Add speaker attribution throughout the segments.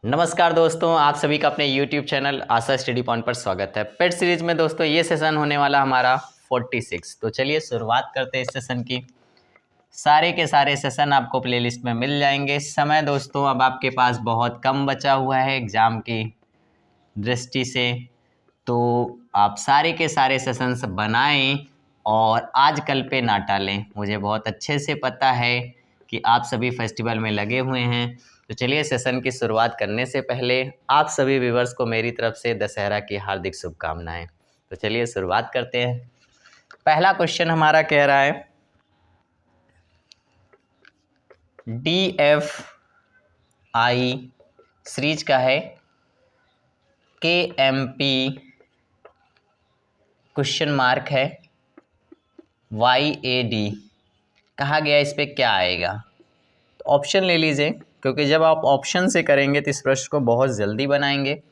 Speaker 1: नमस्कार दोस्तों, आप सभी का अपने YouTube चैनल आशा स्टडी पॉइंट पर स्वागत है। पेट सीरीज में दोस्तों ये सेशन होने वाला हमारा 46। तो चलिए शुरुआत करते हैं इस सेशन की। सारे के सारे सेशन आपको प्लेलिस्ट में मिल जाएंगे। समय दोस्तों अब आपके पास बहुत कम बचा हुआ है एग्ज़ाम की दृष्टि से, तो आप सारे के सारे सेशंस बनाएं और आज कल पे ना टालें। मुझे बहुत अच्छे से पता है कि आप सभी फेस्टिवल में लगे हुए हैं। तो चलिए सेशन की शुरुआत करने से पहले आप सभी व्यूवर्स को मेरी तरफ से दशहरा की हार्दिक शुभकामनाएं। तो चलिए शुरुआत करते हैं। पहला क्वेश्चन हमारा कह रहा है DFI सीरीज का है, KMP क्वेश्चन मार्क है, YAD कहा गया, इस पे क्या आएगा। तो ऑप्शन ले लीजिए, क्योंकि जब आप ऑप्शन से करेंगे तो इस प्रश्न को बहुत जल्दी बनाएंगे।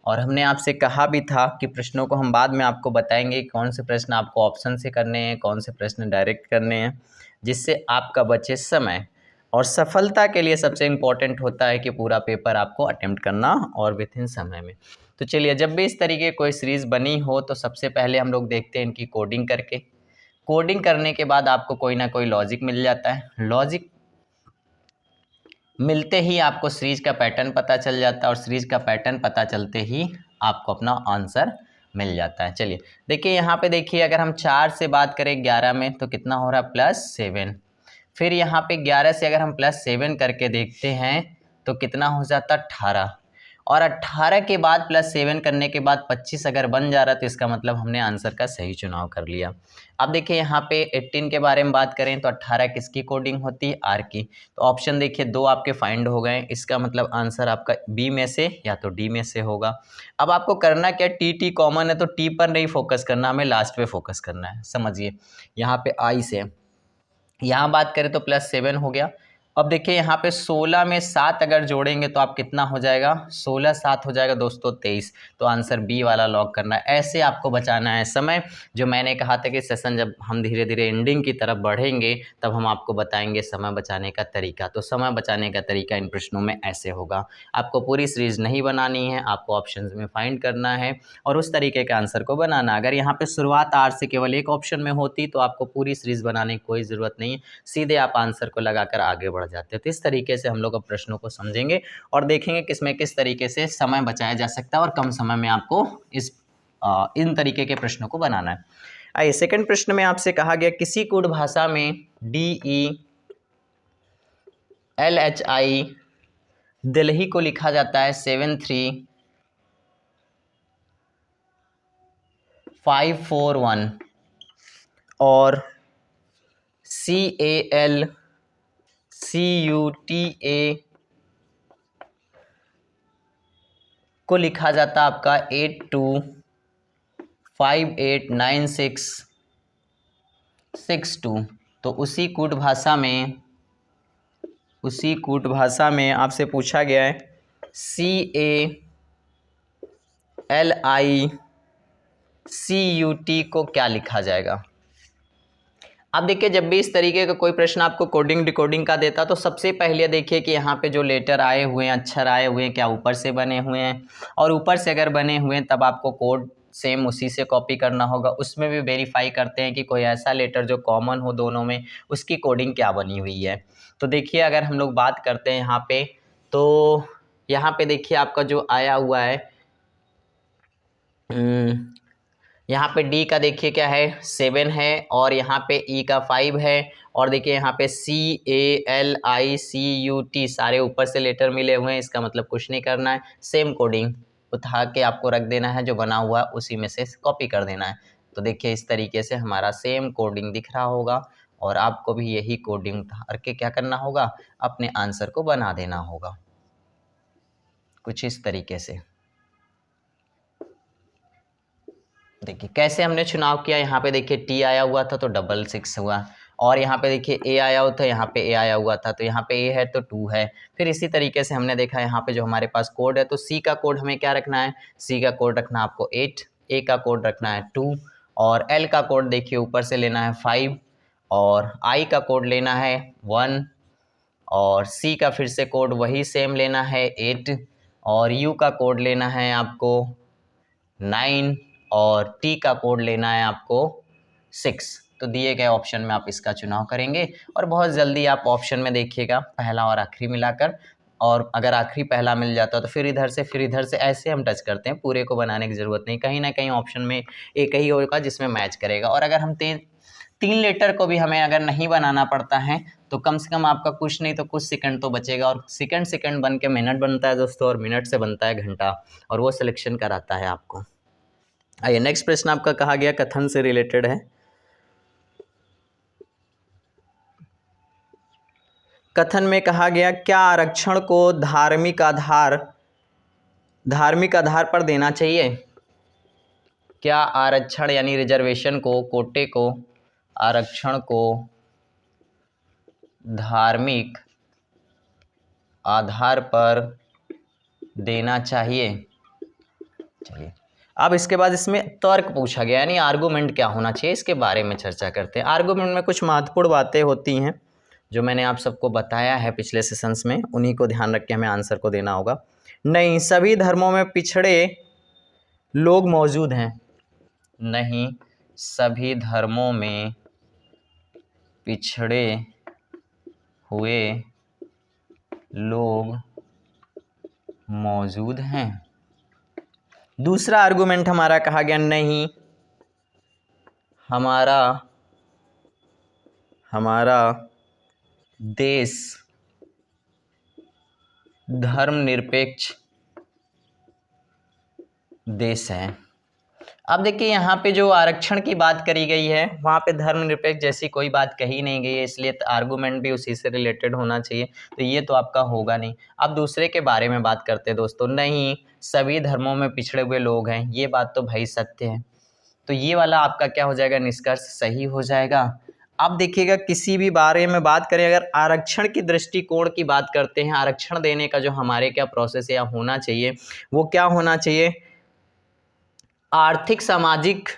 Speaker 1: और हमने आपसे कहा भी था कि प्रश्नों को हम बाद में आपको बताएंगे कौन से प्रश्न आपको ऑप्शन से करने हैं, कौन से प्रश्न डायरेक्ट करने हैं, जिससे आपका बचे समय। और सफलता के लिए सबसे इम्पोर्टेंट होता है कि पूरा पेपर आपको अटेम्प्ट करना और विद इन समय में। तो चलिए, जब भी इस तरीके कोई सीरीज़ बनी हो तो सबसे पहले हम लोग देखते हैं इनकी कोडिंग करके। कोडिंग करने के बाद आपको कोई ना कोई लॉजिक मिल जाता है। लॉजिक मिलते ही आपको सीरीज का पैटर्न पता चल जाता है, और सीरीज का पैटर्न पता चलते ही आपको अपना आंसर मिल जाता है। चलिए देखिए, यहाँ पे देखिए, अगर हम 4 से बात करें 11 में तो कितना हो रहा है, +7। फिर यहाँ पे 11 से अगर हम +7 करके देखते हैं तो कितना हो जाता है, 18। और 18 के बाद +7 करने के बाद 25 अगर बन जा रहा है तो इसका मतलब हमने आंसर का सही चुनाव कर लिया। अब देखिए यहाँ पे 18 के बारे में बात करें तो 18 किसकी कोडिंग होती है, आर की। तो ऑप्शन देखिए 2 आपके फाइंड हो गए, इसका मतलब आंसर आपका बी में से या तो डी में से होगा। अब आपको करना क्या, टी कॉमन है तो टी पर नहीं फोकस करना, हमें लास्ट पे फोकस करना है। समझिए, यहाँ पे आई से यहाँ बात करें तो +7 हो गया। अब देखिए यहाँ पे 16 में 7 अगर जोड़ेंगे तो आप कितना हो जाएगा, 16 7 हो जाएगा दोस्तों 23। तो आंसर बी वाला लॉक करना है। ऐसे आपको बचाना है समय। जो मैंने कहा था कि सेशन जब हम धीरे धीरे एंडिंग की तरफ बढ़ेंगे तब हम आपको बताएंगे समय बचाने का तरीका। तो समय बचाने का तरीका इन प्रश्नों में ऐसे होगा। आपको पूरी सीरीज नहीं बनानी है, आपको ऑप्शन में फाइंड करना है और उस तरीके के आंसर को बनाना। अगर यहाँ पे शुरुआत आर से केवल एक ऑप्शन में होती तो आपको पूरी सीरीज बनाने की कोई ज़रूरत नहीं है, सीधे आप आंसर को लगाकर आगे बढ़ जाते। तो इस तरीके से हम लोग अब प्रश्नों को समझेंगे और देखेंगे किसमें किस तरीके से समय बचाया जा सकता है और कम समय में आपको इन तरीके के प्रश्नों को बनाना है। आइए, सेकंड प्रश्न में आपसे कहा गया किसी कूट भाषा में DELHI दिल्ली को लिखा जाता है 73541 और CALCUTA को लिखा जाता है आपका 82589662। तो उसी कूट भाषा में आपसे पूछा गया है CALICUT को क्या लिखा जाएगा। अब देखिए, जब भी इस तरीके का कोई प्रश्न आपको कोडिंग डिकोडिंग का देता तो सबसे पहले देखिए कि यहाँ पे जो लेटर आए हुए हैं, अक्षर आए हुए हैं, क्या ऊपर से बने हुए हैं। और ऊपर से अगर बने हुए हैं तब आपको कोड सेम उसी से कॉपी करना होगा। उसमें भी वेरीफाई करते हैं कि कोई ऐसा लेटर जो कॉमन हो दोनों में, उसकी कोडिंग क्या बनी हुई है। तो देखिए, अगर हम लोग बात करते हैं यहाँ पे, तो यहाँ पे देखिए आपका जो आया हुआ है, यहाँ पे डी का देखिए क्या है, 7 है, और यहाँ पे ई का 5 है, और देखिए यहाँ पे CALICUT सारे ऊपर से लेटर मिले हुए हैं। इसका मतलब कुछ नहीं करना है, सेम कोडिंग उठा के आपको रख देना है, जो बना हुआ है उसी में से कॉपी कर देना है। तो देखिए इस तरीके से हमारा सेम कोडिंग दिख रहा होगा और आपको भी यही कोडिंग उठा के क्या करना होगा, अपने आंसर को बना देना होगा कुछ इस तरीके से। देखिए कैसे हमने चुनाव किया। यहाँ पे देखिए टी आया हुआ था तो 66 हुआ, और यहाँ पे देखिए ए आया हुआ था, यहाँ पे ए आया हुआ था तो यहाँ पे ए है तो 2 है। फिर इसी तरीके से हमने देखा यहाँ पे जो हमारे पास कोड है, तो सी का कोड हमें क्या रखना है, सी का कोड रखना है आपको 8, ए का कोड रखना है 2, और एल का कोड देखिए ऊपर से लेना है 5, और आई का कोड लेना है 1, और सी का फिर से कोड वही सेम लेना है 8, और U का कोड लेना है आपको 9 और T का कोड लेना है आपको 6। तो दिए गए ऑप्शन में आप इसका चुनाव करेंगे और बहुत जल्दी आप ऑप्शन में देखिएगा पहला और आखिरी मिलाकर, और अगर आखिरी पहला मिल जाता है तो फिर इधर से ऐसे हम टच करते हैं, पूरे को बनाने की ज़रूरत नहीं, कहीं ना कहीं ऑप्शन में एक ही होगा जिसमें मैच करेगा। और अगर हम 3 लेटर को भी हमें अगर नहीं बनाना पड़ता है तो कम से कम आपका कुछ नहीं तो कुछ सेकंड तो बचेगा, और सेकंड बन के मिनट बनता है दोस्तों, और मिनट से बनता है घंटा, और वो सिलेक्शन कराता है आपको। आइए नेक्स्ट प्रश्न आपका कहा गया कथन से रिलेटेड है। कथन में कहा गया क्या आरक्षण को धार्मिक आधार पर देना चाहिए? क्या आरक्षण यानी रिजर्वेशन को, कोटे को, आरक्षण को धार्मिक आधार पर देना चाहिए? चलिए अब इसके बाद इसमें तर्क पूछा गया, यानी आर्गूमेंट क्या होना चाहिए, इसके बारे में चर्चा करते हैं। आर्गूमेंट में कुछ महत्वपूर्ण बातें होती हैं जो मैंने आप सबको बताया है पिछले सेशंस में, उन्हीं को ध्यान रख के हमें आंसर को देना होगा। नहीं सभी धर्मों में पिछड़े लोग मौजूद हैं। नहीं सभी धर्मों में पिछड़े हुए लोग मौजूद हैं। दूसरा आर्गुमेंट हमारा कहा गया नहीं हमारा देश धर्मनिरपेक्ष देश है। अब देखिए यहाँ पे जो आरक्षण की बात करी गई है वहाँ पे धर्मनिरपेक्ष जैसी कोई बात कही नहीं गई है, इसलिए आर्गुमेंट भी उसी से रिलेटेड होना चाहिए, तो ये तो आपका होगा नहीं। अब दूसरे के बारे में बात करते हैं दोस्तों, नहीं सभी धर्मों में पिछड़े हुए लोग हैं, ये बात तो भाई सत्य है, तो ये वाला आपका क्या हो जाएगा, निष्कर्ष सही हो जाएगा। अब देखिएगा किसी भी बारे में बात करें, अगर आरक्षण की दृष्टिकोण की बात करते हैं, आरक्षण देने का जो हमारे क्या प्रोसेस या होना चाहिए वो क्या होना चाहिए, आर्थिक सामाजिक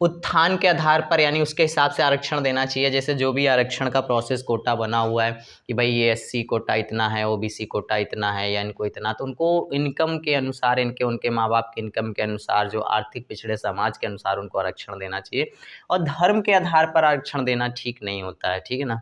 Speaker 1: उत्थान के आधार पर, यानी उसके हिसाब से आरक्षण देना चाहिए। जैसे जो भी आरक्षण का प्रोसेस कोटा बना हुआ है कि भाई ये एससी कोटा इतना है, ओबीसी कोटा इतना है या इनको इतना, तो उनको इनकम के अनुसार, उनके माँ बाप के इनकम के अनुसार, जो आर्थिक पिछड़े समाज के अनुसार उनको आरक्षण देना चाहिए, और धर्म के आधार पर आरक्षण देना ठीक नहीं होता है, ठीक है ना।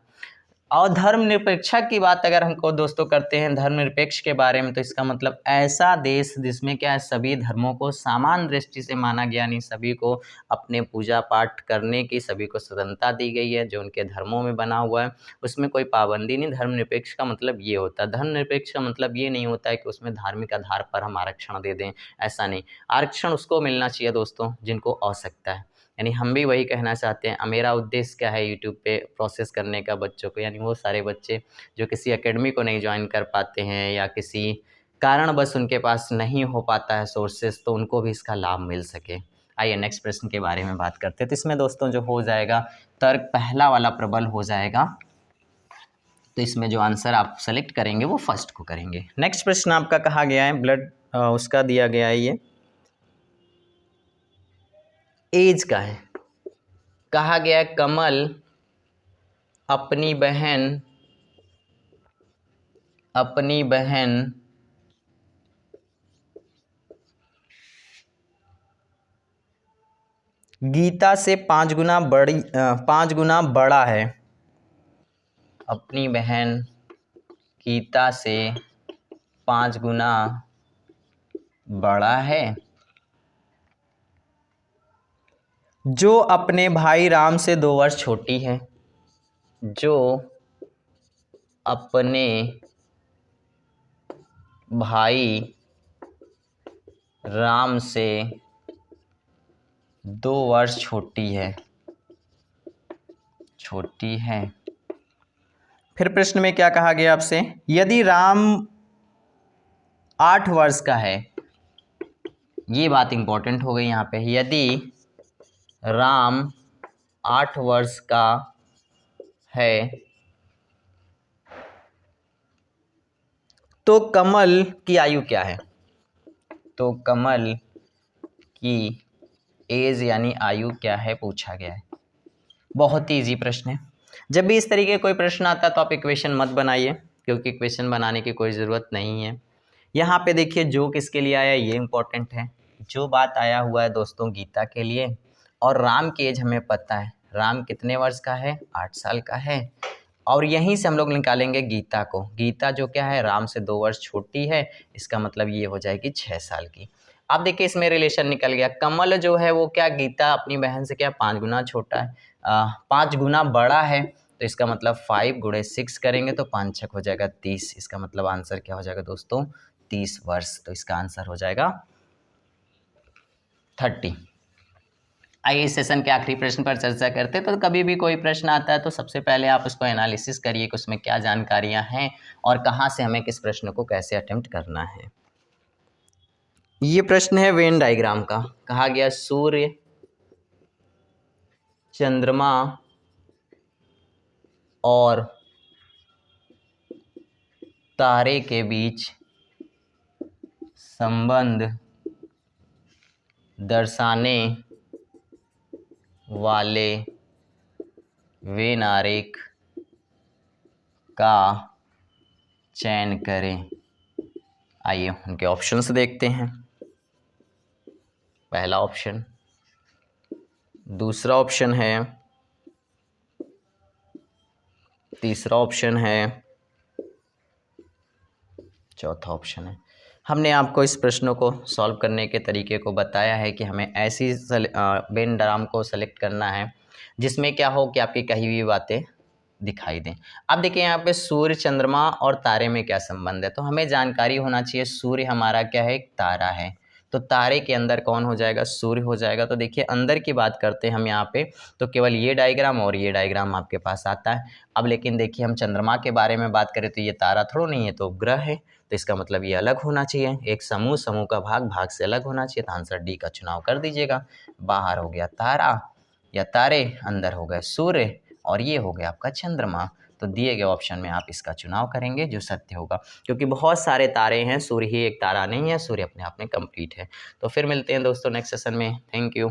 Speaker 1: और धर्मनिरपेक्षता की बात अगर हमको दोस्तों करते हैं धर्मनिरपेक्ष के बारे में, तो इसका मतलब ऐसा देश जिसमें क्या है सभी धर्मों को समान दृष्टि से माना गया, नहीं सभी को अपने पूजा पाठ करने की सभी को स्वतंत्रता दी गई है, जो उनके धर्मों में बना हुआ है उसमें कोई पाबंदी नहीं। धर्मनिरपेक्ष का मतलब ये होता है, धर्मनिरपेक्ष का मतलब ये नहीं होता है कि उसमें धार्मिक आधार पर हम आरक्षण दे दें, ऐसा नहीं। आरक्षण उसको मिलना चाहिए दोस्तों जिनको आवश्यकता है, यानी हम भी वही कहना चाहते हैं। मेरा उद्देश्य क्या है यूट्यूब पे प्रोसेस करने का बच्चों को, यानी वो सारे बच्चे जो किसी एकेडमी को नहीं ज्वाइन कर पाते हैं या किसी कारण बस उनके पास नहीं हो पाता है सोर्सेस, तो उनको भी इसका लाभ मिल सके। आइए नेक्स्ट प्रश्न के बारे में बात करते हैं। तो इसमें दोस्तों जो हो जाएगा तर्क पहला वाला प्रबल हो जाएगा, तो इसमें जो आंसर आप सेलेक्ट करेंगे वो फर्स्ट को करेंगे। नेक्स्ट प्रश्न आपका कहा गया है ब्लड उसका दिया गया है, ये एज का है। कहा गया कमल अपनी बहन गीता से 5 गुना बड़ा है। अपनी बहन गीता से 5 गुना बड़ा है, जो अपने भाई राम से 2 वर्ष छोटी है। जो अपने भाई राम से 2 वर्ष छोटी है। फिर प्रश्न में क्या कहा गया आपसे, यदि राम 8 वर्ष का है, ये बात इंपॉर्टेंट हो गई यहाँ पे, यदि राम 8 वर्ष का है तो कमल की आयु क्या है? तो कमल की एज यानी आयु क्या है पूछा गया है। बहुत ही इजी प्रश्न है। जब भी इस तरीके कोई प्रश्न आता है तो आप इक्वेशन मत बनाइए, क्योंकि इक्वेशन बनाने की कोई ज़रूरत नहीं है। यहाँ पे देखिए जो किसके लिए आया ये इम्पोर्टेंट है, जो बात आया हुआ है दोस्तों गीता के लिए। और राम की एज हमें पता है, राम कितने वर्ष का है, 8 साल का है। और यहीं से हम लोग निकालेंगे गीता को, गीता जो क्या है राम से 2 वर्ष छोटी है, इसका मतलब ये हो जाएगी 6 साल की। अब देखिए इसमें रिलेशन निकल गया, कमल जो है वो क्या गीता अपनी बहन से क्या 5 गुना छोटा है, 5 गुना बड़ा है, तो इसका मतलब 5 गुणे 6 करेंगे तो 5 छक हो जाएगा 30, इसका मतलब आंसर क्या हो जाएगा दोस्तों 30 वर्ष, तो इसका आंसर हो जाएगा 30। आइए इस सेशन के आखिरी प्रश्न पर चर्चा करते हैं। तो कभी भी कोई प्रश्न आता है तो सबसे पहले आप उसको एनालिसिस करिए कि उसमें क्या जानकारियां हैं और कहाँ से हमें किस प्रश्न को कैसे अटेम्प्ट करना है। ये प्रश्न है वेन डायग्राम का, कहा गया सूर्य, चंद्रमा और तारे के बीच संबंध दर्शाने वाले वेन आरेख का चयन करें। आइए उनके ऑप्शंस देखते हैं। पहला ऑप्शन, दूसरा ऑप्शन है, तीसरा ऑप्शन है, चौथा ऑप्शन है। हमने आपको इस प्रश्नों को सॉल्व करने के तरीके को बताया है कि हमें ऐसी वेन डायग्राम को सेलेक्ट करना है जिसमें क्या हो कि आपकी कही हुई बातें दिखाई दें। अब देखिए यहाँ पे सूर्य, चंद्रमा और तारे में क्या संबंध है, तो हमें जानकारी होना चाहिए सूर्य हमारा क्या है, एक तारा है, तो तारे के अंदर कौन हो जाएगा, सूर्य हो जाएगा। तो देखिए अंदर की बात करते हैं हम यहाँ पे, तो केवल ये डायग्राम और ये डायग्राम आपके पास आता है। अब लेकिन देखिए हम चंद्रमा के बारे में बात करें तो ये तारा थोड़ा नहीं है, तो उपग्रह है, तो इसका मतलब ये अलग होना चाहिए, एक समूह, समूह का भाग, भाग से अलग होना चाहिए, तो आंसर डी का चुनाव कर दीजिएगा। बाहर हो गया तारा या तारे, अंदर हो गए सूर्य और ये हो गया आपका चंद्रमा। तो दिए गए ऑप्शन में आप इसका चुनाव करेंगे जो सत्य होगा, क्योंकि बहुत सारे तारे हैं, सूर्य ही एक तारा नहीं है, सूर्य अपने आप में कंप्लीट है। तो फिर मिलते हैं दोस्तों नेक्स्ट सेशन में। Thank you.